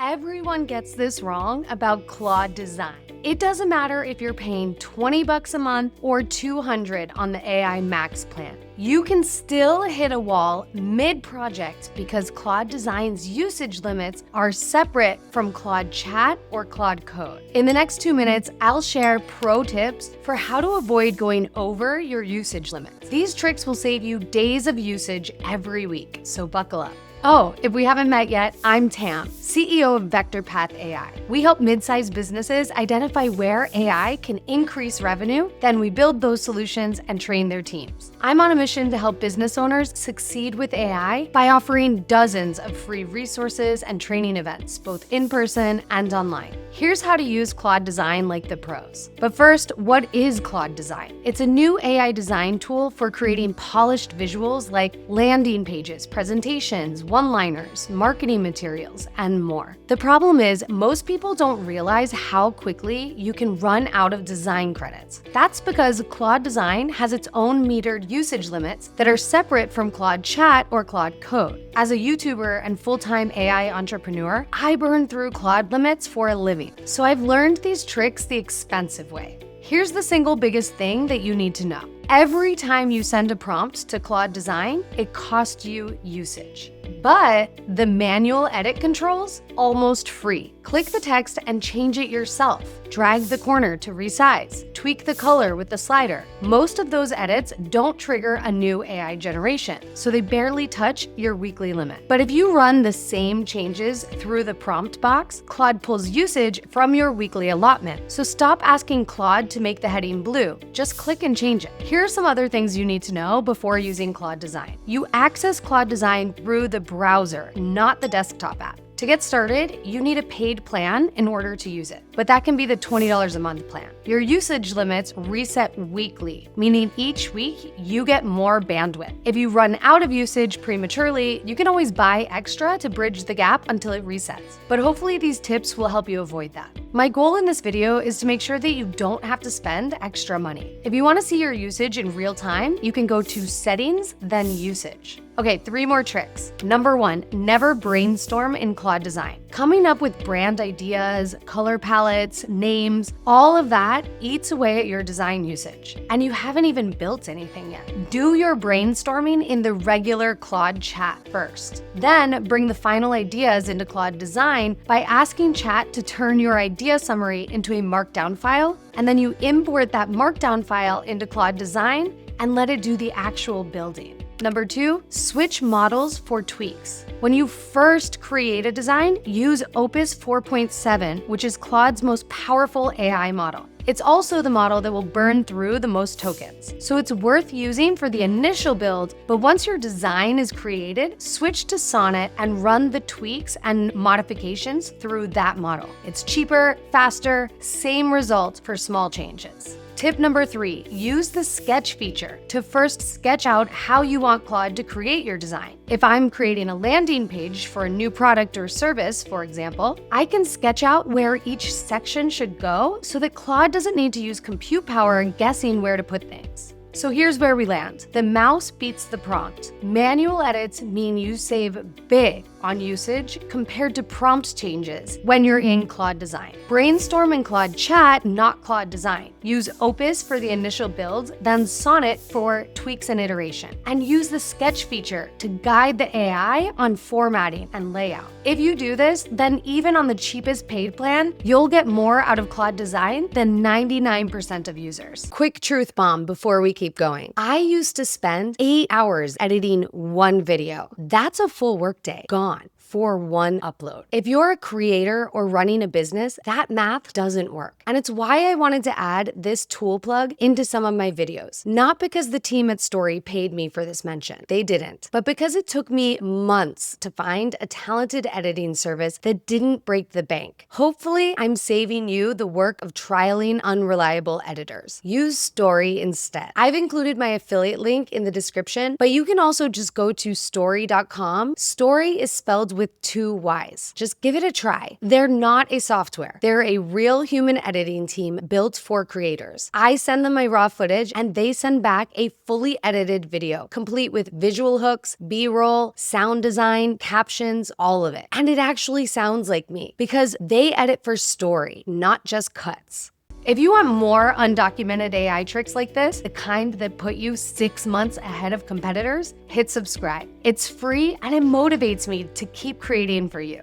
Everyone gets this wrong about Claude Design. It doesn't matter if you're paying $20 a month or $200 on the AI Max plan. You can still hit a wall mid-project because Claude Design's usage limits are separate from Claude Chat or Claude Code. In the next 2 minutes, I'll share pro tips for how to avoid going over your usage limits. These tricks will save you days of usage every week, so buckle up. Oh, if we haven't met yet, I'm Tam, CEO of VectorPath AI. We help mid-sized businesses identify where AI can increase revenue, then we build those solutions and train their teams. I'm on a mission to help business owners succeed with AI by offering dozens of free resources and training events, both in person and online. Here's how to use Claude Design like the pros. But first, what is Claude Design? It's a new AI design tool for creating polished visuals like landing pages, presentations, one-liners, marketing materials, and more. The problem is, most people don't realize how quickly you can run out of design credits. That's because Claude Design has its own metered usage limits that are separate from Claude Chat or Claude Code. As a YouTuber and full-time AI entrepreneur, I burn through Claude limits for a living. So I've learned these tricks the expensive way. Here's the single biggest thing that you need to know. Every time you send a prompt to Claude Design, it costs you usage. But the manual edit controls, almost free. Click the text and change it yourself. Drag the corner to resize. Tweak the color with the slider. Most of those edits don't trigger a new AI generation, so they barely touch your weekly limit. But if you run the same changes through the prompt box, Claude pulls usage from your weekly allotment. So stop asking Claude to make the heading blue. Just click and change it. Here are some other things you need to know before using Claude Design. You access Claude Design through the browser, not the desktop app. To get started, you need a paid plan in order to use it, but that can be the $20 a month plan. Your usage limits reset weekly, meaning each week you get more bandwidth. If you run out of usage prematurely, you can always buy extra to bridge the gap until it resets. But hopefully these tips will help you avoid that. My goal in this video is to make sure that you don't have to spend extra money. If you want to see your usage in real time, you can go to Settings, then Usage. Okay, 3 more tricks. Number 1, never brainstorm in Claude Design. Coming up with brand ideas, color palettes, names, all of that eats away at your design usage. And you haven't even built anything yet. Do your brainstorming in the regular Claude Chat first. Then bring the final ideas into Claude Design by asking Chat to turn your idea summary into a markdown file, and then you import that markdown file into Claude Design and let it do the actual building. Number 2, switch models for tweaks. When you first create a design, use Opus 4.7, which is Claude's most powerful AI model. It's also the model that will burn through the most tokens. So it's worth using for the initial build, but once your design is created, switch to Sonnet and run the tweaks and modifications through that model. It's cheaper, faster, same result for small changes. Tip number 3, use the sketch feature to first sketch out how you want Claude to create your design. If I'm creating a landing page for a new product or service, for example, I can sketch out where each section should go so that Claude doesn't need to use compute power guessing where to put things. So here's where we land. The mouse beats the prompt. Manual edits mean you save big on usage compared to prompt changes when you're in Claude Design. Brainstorm in Claude Chat, not Claude Design. Use Opus for the initial build, then Sonnet for tweaks and iteration. And use the sketch feature to guide the AI on formatting and layout. If you do this, then even on the cheapest paid plan, you'll get more out of Claude Design than 99% of users. Quick truth bomb before we keep going. I used to spend 8 hours editing one video. That's a full workday gone for one upload. If you're a creator or running a business, that math doesn't work. And it's why I wanted to add this tool plug into some of my videos. Not because the team at Story paid me for this mention. They didn't. But because it took me months to find a talented editing service that didn't break the bank. Hopefully, I'm saving you the work of trialing unreliable editors. Use Story instead. I've included my affiliate link in the description, but you can also just go to story.com. Story is spelled with 2 Ys. Just give it a try. They're not a software. They're a real human editing team built for creators. I send them my raw footage and they send back a fully edited video, complete with visual hooks, B-roll, sound design, captions, all of it. And it actually sounds like me because they edit for story, not just cuts. If you want more undocumented AI tricks like this, the kind that put you 6 months ahead of competitors, hit subscribe. It's free and it motivates me to keep creating for you.